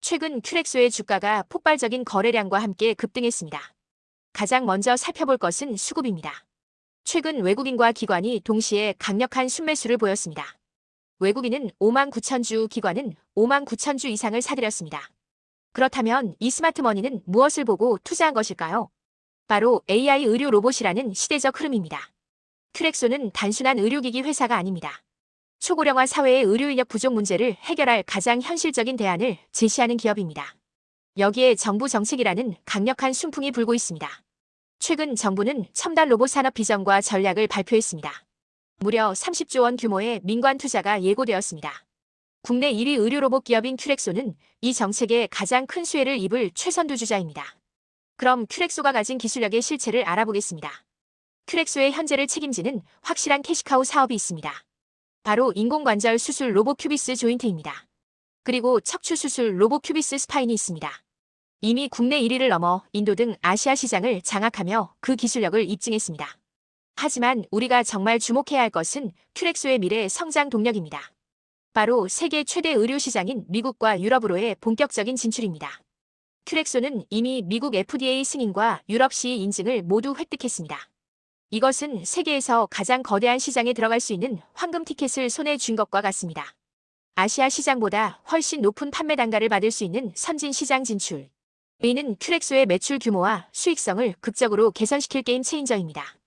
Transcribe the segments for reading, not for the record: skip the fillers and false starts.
최근 큐렉소의 주가가 폭발적인 거래량과 함께 급등했습니다. 가장 먼저 살펴볼 것은 수급입니다. 최근 외국인과 기관이 동시에 강력한 순매수를 보였습니다. 외국인은 5만 9천 주, 기관은 5만 9천 주 이상을 사들였습니다. 그렇다면 이 스마트머니는 무엇을 보고 투자한 것일까요? 바로 AI 의료 로봇이라는 시대적 흐름입니다. 큐렉소는 단순한 의료기기 회사가 아닙니다. 초고령화 사회의 의료 인력 부족 문제를 해결할 가장 현실적인 대안을 제시하는 기업입니다. 여기에 정부 정책이라는 강력한 순풍이 불고 있습니다. 최근 정부는 첨단 로봇 산업 비전과 전략을 발표했습니다. 무려 30조 원 규모의 민관 투자가 예고되었습니다. 국내 1위 의료 로봇 기업인 큐렉소는 이 정책에 가장 큰 수혜를 입을 최선두 주자입니다. 그럼 큐렉소가 가진 기술력의 실체를 알아보겠습니다. 큐렉소의 현재를 책임지는 확실한 캐시카우 사업이 있습니다. 바로 인공관절 수술 로봇 큐비스 조인트입니다. 그리고 척추 수술 로봇 큐비스 스파인이 있습니다. 이미 국내 1위를 넘어 인도 등 아시아 시장을 장악하며 그 기술력을 입증했습니다. 하지만 우리가 정말 주목해야 할 것은 큐렉소의 미래 성장 동력입니다. 바로 세계 최대 의료 시장인 미국과 유럽으로의 본격적인 진출입니다. 큐렉소는 이미 미국 FDA 승인과 유럽 CE 인증을 모두 획득했습니다. 이것은 세계에서 가장 거대한 시장에 들어갈 수 있는 황금 티켓을 손에 쥔 것과 같습니다. 아시아 시장보다 훨씬 높은 판매 단가를 받을 수 있는 선진 시장 진출. 이는 큐렉소의 매출 규모와 수익성을 극적으로 개선시킬 게임 체인저입니다.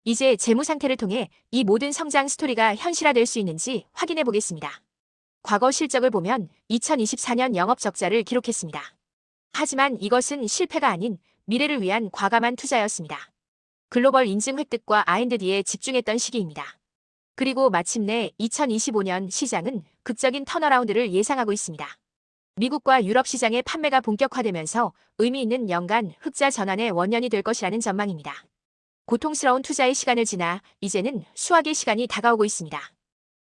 이제 재무 상태를 통해 이 모든 성장 스토리가 현실화될 수 있는지 확인해 보겠습니다. 과거 실적을 보면 2024년 영업 적자를 기록했습니다. 하지만 이것은 실패가 아닌 미래를 위한 과감한 투자였습니다. 글로벌 인증 획득과 R&D에 집중했던 시기입니다. 그리고 마침내 2025년 시장은 극적인 턴어라운드를 예상하고 있습니다. 미국과 유럽 시장의 판매가 본격화되면서 의미 있는 연간 흑자 전환의 원년이 될 것이라는 전망입니다. 고통스러운 투자의 시간을 지나 이제는 수확의 시간이 다가오고 있습니다.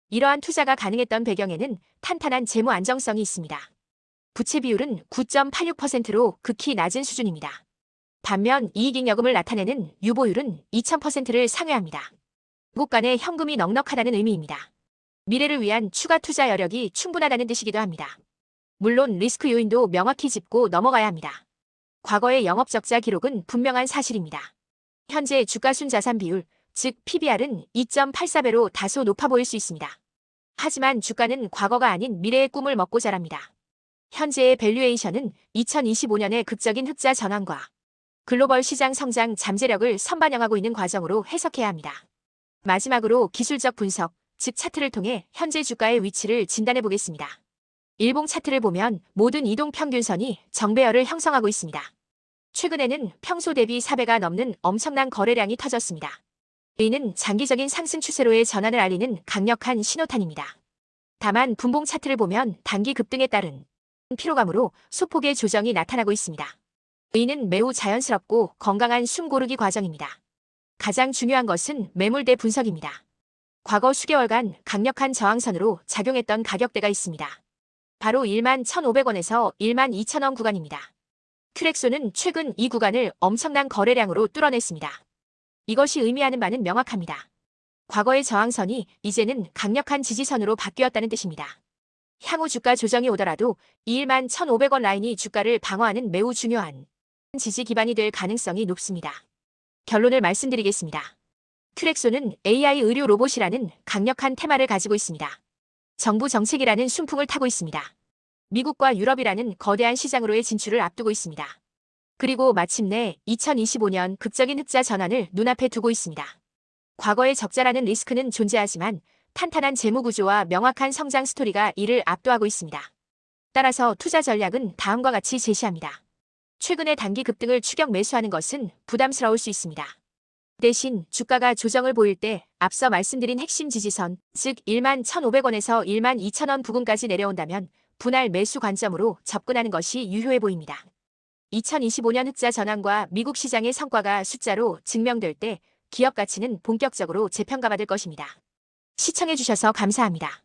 이러한 투자가 가능했던 배경에는 탄탄한 재무 안정성이 있습니다. 부채 비율은 9.86%로 극히 낮은 수준입니다. 반면 이익잉여금을 나타내는 유보율은 2000%를 상회합니다. 미국 간의 현금이 넉넉하다는 의미입니다. 미래를 위한 추가 투자 여력이 충분하다는 뜻이기도 합니다. 물론 리스크 요인도 명확히 짚고 넘어가야 합니다. 과거의 영업 적자 기록은 분명한 사실입니다. 현재 주가순 자산 비율, 즉 PBR은 2.84배로 다소 높아 보일 수 있습니다. 하지만 주가는 과거가 아닌 미래의 꿈을 먹고 자랍니다. 현재의 밸류에이션은 2025년의 극적인 흑자 전환과 글로벌 시장 성장 잠재력을 선반영하고 있는 과정으로 해석해야 합니다. 마지막으로 기술적 분석, 즉 차트를 통해 현재 주가의 위치를 진단해 보겠습니다. 일봉 차트를 보면 모든 이동평균선이 정배열을 형성하고 있습니다. 최근에는 평소 대비 4배가 넘는 엄청난 거래량이 터졌습니다. 이는 장기적인 상승 추세로의 전환을 알리는 강력한 신호탄입니다. 다만 분봉 차트를 보면 단기 급등에 따른 피로감으로 소폭의 조정이 나타나고 있습니다. 이는 매우 자연스럽고 건강한 숨 고르기 과정입니다. 가장 중요한 것은 매물대 분석입니다. 과거 수개월간 강력한 저항선으로 작용했던 가격대가 있습니다. 바로 1만 1,500원에서 1만 2,000원 구간입니다. 큐렉소는 최근 이 구간을 엄청난 거래량으로 뚫어냈습니다. 이것이 의미하는 바는 명확합니다. 과거의 저항선이 이제는 강력한 지지선으로 바뀌었다는 뜻입니다. 향후 주가 조정이 오더라도 1만 1,500원 라인이 주가를 방어하는 매우 중요한 지지 기반이 될 가능성이 높습니다. 결론을 말씀드리겠습니다. 큐렉소는 AI 의료 로봇이라는 강력한 테마를 가지고 있습니다. 정부 정책이라는 순풍을 타고 있습니다. 미국과 유럽이라는 거대한 시장으로의 진출을 앞두고 있습니다. 그리고 마침내 2025년 극적인 흑자 전환을 눈앞에 두고 있습니다. 과거의 적자라는 리스크는 존재하지만 탄탄한 재무 구조와 명확한 성장 스토리가 이를 압도하고 있습니다. 따라서 투자 전략은 다음과 같이 제시합니다. 최근의 단기 급등을 추격 매수하는 것은 부담스러울 수 있습니다. 대신 주가가 조정을 보일 때 앞서 말씀드린 핵심 지지선, 즉 1만 1,500원에서 1만 2,000원 부근까지 내려온다면 분할 매수 관점으로 접근하는 것이 유효해 보입니다. 2025년 흑자 전환과 미국 시장의 성과가 숫자로 증명될 때 기업 가치는 본격적으로 재평가받을 것입니다. 시청해주셔서 감사합니다.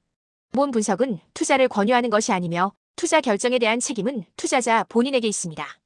본 분석은 투자를 권유하는 것이 아니며 투자 결정에 대한 책임은 투자자 본인에게 있습니다.